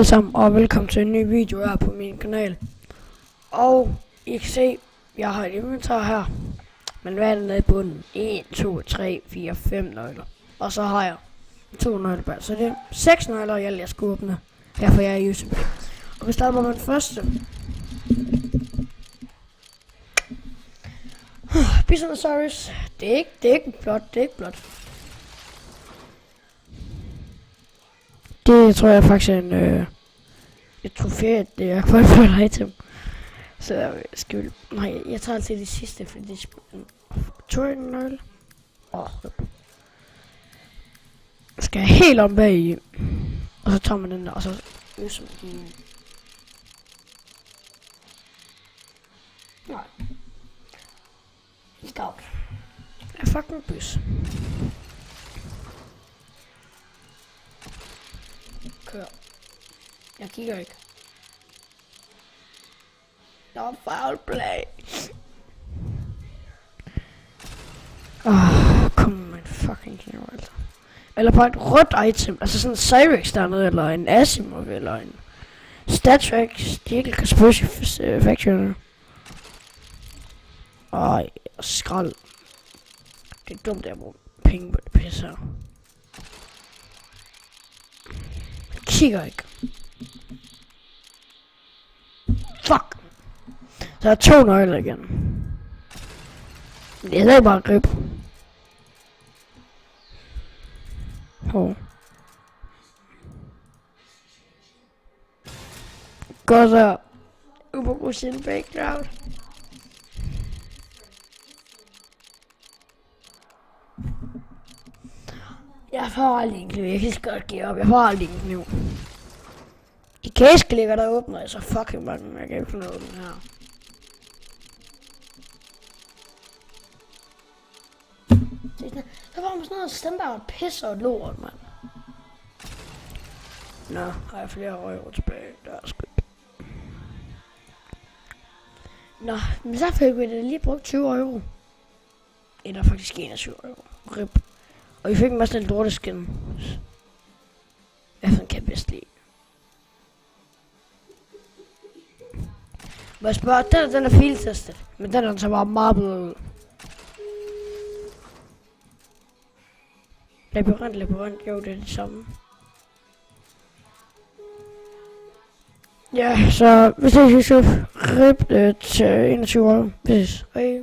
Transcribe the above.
alle sammen, og velkommen til en ny video her på min kanal. Og I kan se, jeg har et inventar her. Men hvad er det nede i bunden? 1, 2, 3, 4, 5 nøgler. Og så har jeg 2 nøgler bag. Så det er 6 nøgler, jeg skal åbne. Her får jeg YouTube. Og vi starter med den første. Bisonosaurus. Det er ikke blot, det er ikke blot. Det tror jeg faktisk er et trofæ, det er kun for et item. Så skal vi... Nej, jeg tager altid det sidste, fordi det er en nøgle. Skal jeg helt om bag i. Og så tager man den der, og så øser man den. Nej. Scout. Jeg er fucking bøs. Kør. Jeg kigger ikke. Der er foul play. Kom med fucking kniv, altså. Eller bare et rødt item, altså sådan en Cyrex dernede, eller en Asimov, eller en StatTrak, Deagle Kaspushi Factory. Ej, skrald. Det er dumt, at jeg bruger penge på det pisse her. Jeg kigger ikke. Fuck. Så er 2 nøgler igen. Det er bare grip. Godt så. Ubergusin background. Jeg får aldrig en kniv. Jeg kan godt give op. Jeg får aldrig en kniv. I case ligger der åbner så fucking mange. Jeg kan ikke finde åbne her. Så var man sådan noget standard pis og lort, mand. Nå, har jeg flere euro tilbage. Der er sgu. Nå, men så fik vi da lige brugt 20 euro. Eller faktisk 21 euro. Rip. Og vi fik en masse lorteskin. Hvad kan jeg bedst lide? Må jeg spørge, den er filtestet. Men den er så bare meget bedre ud. Labyrint, jo det er det samme. Ja, så hvis det er så rip til 21 år. Vi ses. Hej.